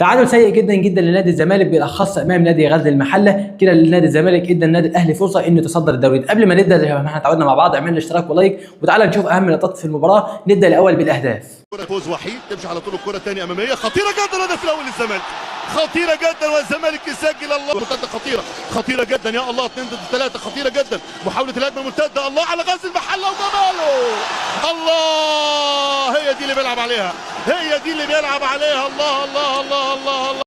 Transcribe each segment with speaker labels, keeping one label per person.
Speaker 1: تعادل سيء جدا جدا لنادي الزمالك بالاخص امام نادي غزل المحله. كده نادي الزمالك ادى النادي الاهلي فرصه انه يتصدر الدوري. قبل ما نبدا زي ما احنا اتعودنا مع بعض، اعملنا اشتراك ولايك وتعالى نشوف اهم اللقطات في المباراه. نبدا الاول بالاهداف.
Speaker 2: كرة فوز وحيد تمشي على طول الكرة الثانية أمامية خطيرة جدا. الهدف الأول للزمالك خطيرة جدا والزمالك يسجل. الله مرتدة خطيرة جدا يا الله 2 ضد 3 خطيرة جدا. محاولة الهجمة المرتدة الله على غزل المحلة وجماله. الله هي دي اللي بيلعب عليها، هي دي اللي بيلعب عليها. الله الله الله الله الله.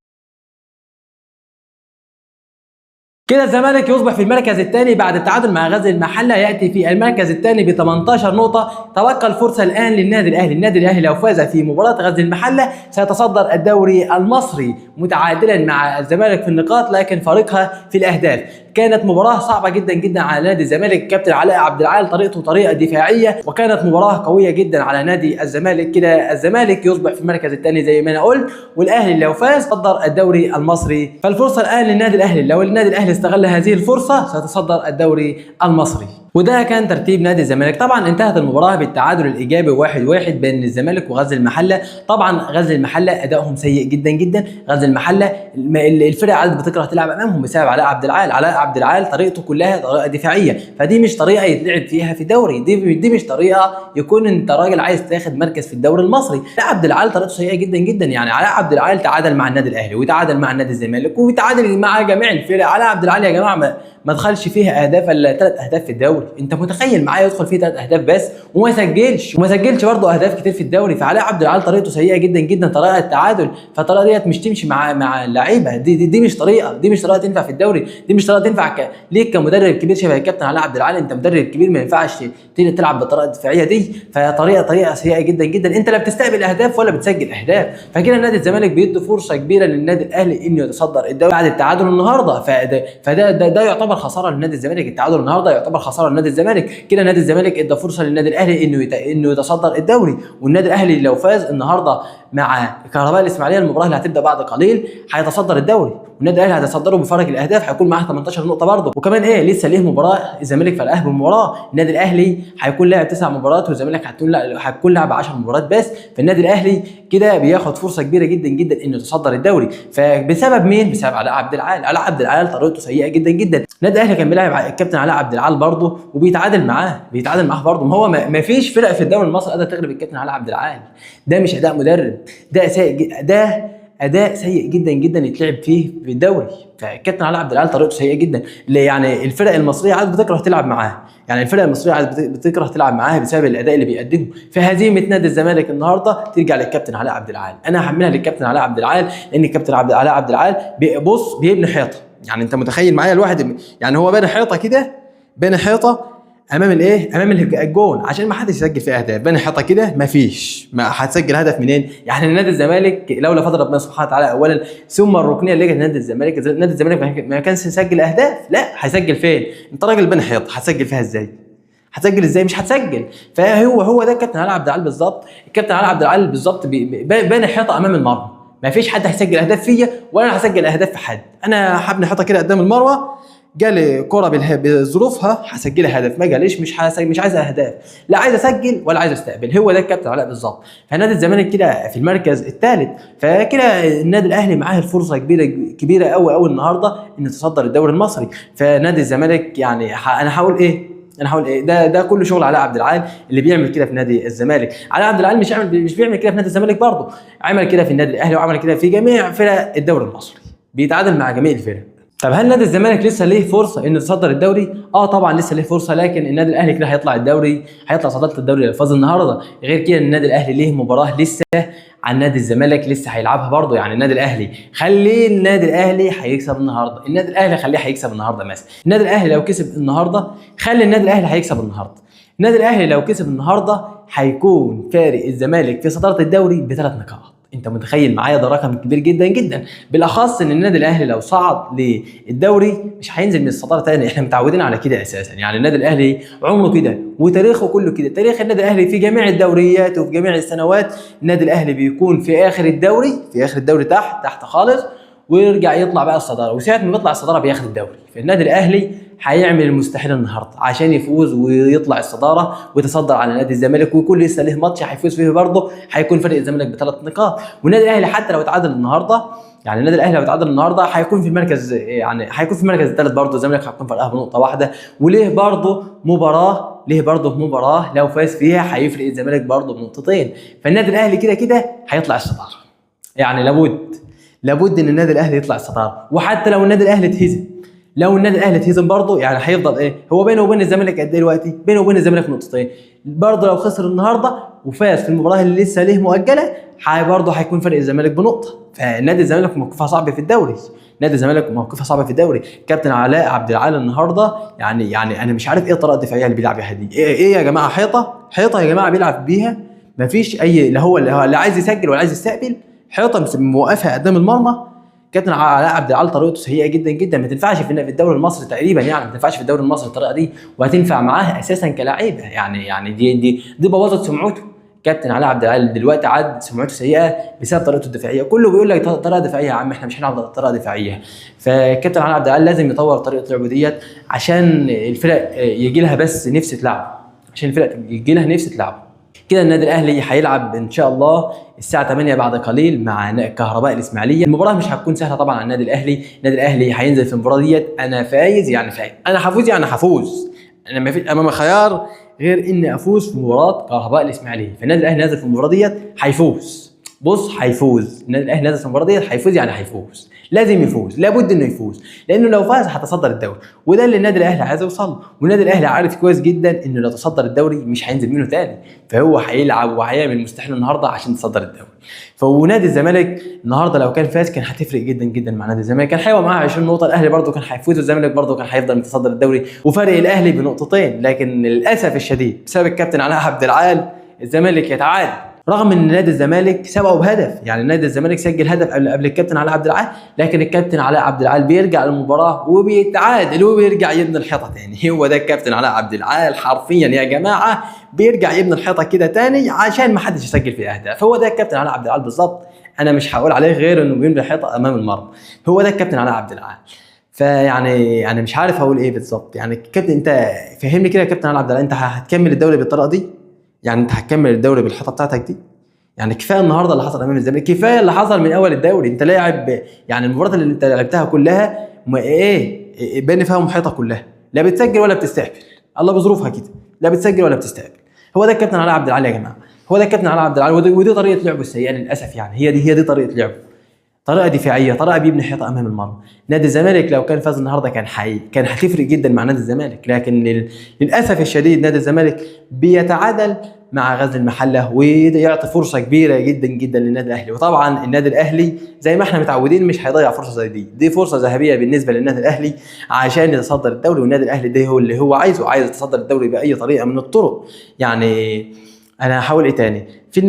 Speaker 1: كده الزمالك يصبح في المركز الثاني بعد التعادل مع غزل المحله، ياتي في المركز الثاني ب 18 نقطه. تبقى الفرصه الان للنادي الاهلي. النادي الاهلي لو فاز في مباراه غزل المحله سيتصدر الدوري المصري متعادلا مع الزمالك في النقاط لكن فارقها في الاهداف. كانت مباراه صعبه جدا جدا على نادي الزمالك. كابتن علاء عبد العال طريقته طريقه دفاعيه، وكانت مباراه قويه جدا على نادي الزمالك. كده الزمالك يصبح في المركز الثاني زي ما انا قلت، والاهلي لو فاز صدر الدوري المصري. فالفرصه الان للنادي الاهلي، لو النادي الاهلي استغل هذه الفرصه سيتصدر الدوري المصري. وده كان ترتيب نادي الزمالك. طبعا انتهت المباراه بالتعادل الايجابي 1-1 بين الزمالك وغزل المحله. طبعا غزل المحله ادائهم سيء جدا جدا. غزل المحله الفرق عادة بتكره تلعب امامهم بسبب علاء عبد العال. علاء عبد العال طريقته كلها طريقه دفاعيه، فدي مش طريقه يتلعب فيها في الدوري. دي مش طريقه يكون انت راجل عايز تاخد مركز في الدوري المصري. علاء عبد العال طريقته سيئه جدا جدا. يعني علاء عبد العال تعادل مع النادي الاهلي وتعادل مع النادي الزمالك وتعادل مع جميع الفرق. علاء عبد العال يا جماعه ما دخلش فيها اهداف الا 3 اهداف في الدوري. انت متخيل معايا يدخل فيه 3 اهداف بس وما سجلش برضه اهداف كتير في الدوري. فعلاء عبد العال طريقته سيئه جدا جدا، طريقه التعادل. فالطريقه ديت مش تمشي مع اللعيبه. دي مش طريقه تنفع في الدوري. دي مش طريقه تنفع ليك كمدرب كبير شبه الكابتن علاء عبد العال. انت مدرب كبير ما ينفعش تلعب بالطريقه الدفاعيه دي. فطريقه سيئه جدا جدا. انت لا بتستقبل اهداف ولا بتسجل اهداف. فكده نادي الزمالك بيدي فرصه كبيره للنادي الاهلي انه يتصدر الدوري بعد التعادل النهارده. فده يعتبر خساره لنادي الزمالك. التعادل النهارده يعتبر خساره لنادي الزمالك. كده نادي الزمالك ادى فرصه للنادي الاهلي انه يتصدر الدوري. والنادي الاهلي لو فاز النهارده مع كهرباء الاسماعيليه المباراه اللي هتبدا بعد قليل هيتصدر الدوري. والنادي الاهلي هيتصدره بفارق الاهداف، هيكون معاه 18 نقطه برضه. وكمان لسه ليه مباراه الزمالك فرقها بمباراه. النادي الاهلي هيكون لاعب 9 مباريات والزمالك هتكون لاعب 10 مباريات بس. فالنادي الاهلي كده بياخد فرصه كبيره جدا جدا انه يتصدر الدوري. فبسبب مين؟ بسبب علاء عبد العال. علاء عبد العال طريقته سيئه جدا جدا. النادي الاهلي كان بيلعب الكابتن علاء عبد العال برضه وبيتعادل معاه برضه. ما هو ما فيش فرق في الدوري المصري قادره تغلب الكابتن علاء عبد العال. ده مش اداء مدرب، ده اداء سيء جدا جدا يتلعب فيه في الدوري. فالكابتن علاء عبد العال طريقته سيئه جدا. يعني الفرق المصريه عاد بتكره تلعب معاه. يعني الفرق المصريه عاد بتكره تلعب معاه بسبب الاداء اللي بيقدمه. فهزيمه نادي الزمالك النهارده ترجع للكابتن علاء عبد العال. انا هحملها للكابتن علاء عبد العال لان الكابتن علاء عبد العال بيبني حيطه. يعني انت متخيل معايا الواحد يعني هو بنى حيطه كده، بنى حيطه امام امام الجون عشان ما حدش يسجل فيه اهداف. بنى حيطه كده ما هتسجل هدف منين؟ يعني نادي الزمالك لولا فضل ربنا سبحانه وتعالى اولا ثم الركنيه اللي جت نادي الزمالك ما كانش يسجل اهداف. لا هيسجل فين؟ انت راجل بنى حيطه هتسجل فيها ازاي؟ مش هتسجل. فهو ده الكابتن علاء عبد العال بالظبط. الكابتن علاء عبد العال بالظبط بنى حيطه امام المرمى. ما فيش حد هيسجل اهداف فيا ولا انا هسجل اهداف في حد. انا هبني حيطه كده قدام المروه، جالي كرة بظروفها هسجلها هدف، ما جاليش مش عايز اهداف، لا عايز اسجل ولا عايز استقبل. هو ده الكابتن علاء بالظبط. فنادي الزمالك كده في المركز الثالث. فكده النادي الاهلي معاه الفرصه كبيره قوي النهارده ان يتصدر الدوري المصري. فنادي الزمالك يعني انا هقول ايه ده كله شغل علاء عبد العال اللي بيعمل كده في نادي الزمالك. علاء عبد العال مش بيعمل كده في نادي الزمالك برضه، عمل كده في النادي الاهلي وعمل كده في جميع فرق الدوري المصري، بيتعادل مع جميع الفرق. طب هل نادي الزمالك لسه ليه فرصه انه يتصدر الدوري؟ طبعا لسه ليه فرصه، لكن النادي الاهلي كده هيطلع صداره الدوري لو فاز النهارده. غير كده النادي الاهلي ليه مباراه لسه عن نادي الزمالك لسه هيلعبها برضه. يعني النادي الاهلي هيكسب النهارده. النادي الاهلي خليه هيكسب النهارده مثلا. النادي الاهلي لو كسب النهارده خلي النادي الاهلي هيكسب النهارده. النادي الاهلي لو كسب النهارده هيكون فارق الزمالك في صداره الدوري ب3 نقاط. انت متخيل معايا؟ ده رقم كبير جدا جدا، بالاخص ان النادي الاهلي لو صعد للدوري مش هينزل من الصداره تاني. احنا متعودين على كده اساسا. يعني النادي الاهلي عمره كده وتاريخه كله كده. تاريخ النادي الاهلي في جميع الدوريات وفي جميع السنوات النادي الاهلي بيكون في اخر الدوري تحت خالص، ويرجع يطلع بقى الصداره، وساعه ما بيطلع الصداره بياخد الدوري. فالنادي الاهلي هيعمل المستحيل النهارده عشان يفوز ويطلع الصداره ويتصدر على نادي الزمالك، ويكون لسه له ماتش هيفوز فيه برضه، هيكون فرق الزمالك بثلاث نقاط. والنادي الاهلي حتى لو تعادل النهارده، يعني النادي الاهلي لو تعادل النهارده هيكون في المركز، يعني هيكون في المركز الثالث برضه. الزمالك هيكون فرقها بنقطه واحده، وليه برضه مباراه لو فاز فيها هيفرق الزمالك برضه بنقطتين. فالنادي الاهلي كده كده هيطلع الصداره، يعني لابد ان النادي الاهلي يطلع الصداره. وحتى لو النادي الاهلي اتهزم، برضه يعني هيفضل ايه، هو بينه وبين الزمالك قد ايه دلوقتي؟ بينه وبين الزمالك نقطتين. برضه لو خسر النهارده وفاز في المباراه اللي لسه ليه مؤجله، برضه هيكون فرق الزمالك بنقطه. فنادي الزمالك موقفها صعب في الدوري. كابتن علاء عبد العال النهارده يعني انا مش عارف ايه الطريقه الدفاعيه اللي بيلعب بيها دي. ايه يا جماعه، حيطه يا جماعه بيلعب بيها، مفيش اي لا هو اللي عايز يسجل ولا عايز يستقبل، حيطه موقفها قدام المرمى. كابتن علاء عبد العال طريقته سيئه جدا جدا، ما تنفعش في الدوري المصري تقريبا، يعني ما تنفعش في الدوري المصري الطريقه دي، وهتنفع معاه اساسا كلاعب. يعني دي بوظت سمعته. كابتن علاء عبد العال دلوقتي عاد سمعته سيئه بسبب طريقته الدفاعيه. كله بيقول لك طريقه دفاعيه يا عم، احنا مش هنلعب طريقه دفاعيه. فكابتن علاء عبد العال لازم يطور طريقه لعبه ديت عشان الفرق يجي لها بس نفس تلعب. كده النادي الاهلي هيلعب ان شاء الله الساعه 8 بعد قليل مع كهرباء الاسماعيليه. المباراه مش هتكون سهله طبعا على النادي الاهلي هينزل في المباراه ديت انا فايز، انا هفوز، انا ما في امامي خيار غير اني افوز في مباراه كهرباء الاسماعيليه. فالنادي الاهلي نازل في المباراه ديت هيفوز. النادي الاهلي نازل في المباراه ديت هيفوز، لازم يفوز، لابد انه يفوز، لانه لو فاز هتصدر الدوري، وده اللي النادي الاهلي عايز يوصل. والنادي الاهلي عارف كويس جدا انه لو تصدر الدوري مش هينزل منه تاني، فهو هيلعب وهيعمل المستحيل النهارده عشان يتصدر الدوري. فنادي الزمالك النهارده لو كان فاز كان هتفرق جدا جدا مع نادي الزمالك، كان هيبقى معاه 20 نقطه، الاهلي برده كان هيفوز والزمالك برده كان هيفضل متصدر الدوري وفرق الاهلي بنقطتين. لكن للاسف الشديد بسبب الكابتن علاء عبد العال الزمالك يتعادل، رغم ان نادي الزمالك سبقه بهدف. يعني نادي الزمالك سجل هدف قبل الكابتن علاء عبد العال، لكن الكابتن علاء عبد العال بيرجع للمباراه وبيتعادل وبيرجع يبني الحيطه تاني. هو ده الكابتن علاء عبد العال حرفيا يا جماعه، بيرجع يبني الحيطه كده تاني عشان ما حدش يسجل في اهداف. هو ده الكابتن علاء عبد العال بالظبط، انا مش هقول عليه غير انه بيبني الحيطه امام المرمى. هو ده الكابتن علاء عبد العال. فيعني انا مش عارف اقول ايه بالظبط. يعني الكابتن انت فهمني كده يا كابتن علاء عبد العال، انت هتكمل الدوري بالطريقه دي؟ يعني انت هتكمل الدوري بالحيطه بتاعتك دي؟ يعني كفايه النهارده اللي حصل امام الزمالك، كفايه اللي حصل من اول الدوري. انت لاعب يعني المباريات اللي انت لعبتها كلها بان فيها محيطه كلها، لا بتسجل ولا بتستقبل، الله بظروفها كده، لا بتسجل ولا بتستقبل. هو ده الكابتن علاء عبد العال يا جماعه، هو ده الكابتن علاء عبد العال، ودي طريقه لعبه السيئه للاسف. يعني هي دي طريقه لعبه، طريقه دفاعيه، طريقه بيبني حيطه امام المرمى. نادي الزمالك لو كان فاز النهارده كان هتفرق جدا مع نادي الزمالك، لكن للاسف الشديد نادي الزمالك بيتعادل مع غزل المحله ويعطي فرصه كبيره جدا جدا للنادي الاهلي. وطبعا النادي الاهلي زي ما احنا متعودين مش هيضيع فرصه زي دي فرصه ذهبيه بالنسبه للنادي الاهلي عشان يتصدر الدوري. والنادي الاهلي ده هو اللي هو عايز يتصدر الدوري باي طريقه من الطرق. يعني انا هحاول ايه تاني؟ في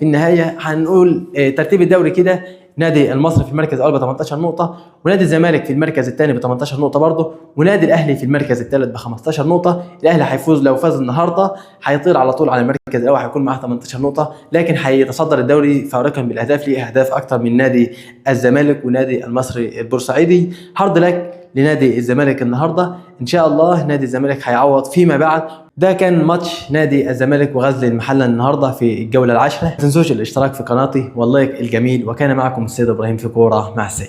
Speaker 1: النهايه هنقول ترتيب الدوري كده: نادي المصري في المركز الاول ب 18 نقطه، ونادي الزمالك في المركز الثاني ب 18 نقطه برضه، ونادي الاهلي في المركز الثالث ب 15 نقطه. الاهلي هيفوز، لو فاز النهارده هيطير على طول على المركز الاول، هيكون معاه 18 نقطه، لكن هيتصدر الدوري فارقا بالاهداف، ليه اهداف اكثر من نادي الزمالك ونادي المصري البورسعيدي. هارد لك لنادي الزمالك النهارده، ان شاء الله نادي الزمالك هيعوض فيما بعد. ده كان ماتش نادي الزمالك وغزل المحله النهارده في الجوله العاشره. ما تنسوش الاشتراك في قناتي واللايك الجميل، وكان معكم السيد ابراهيم في كوره مع السيد.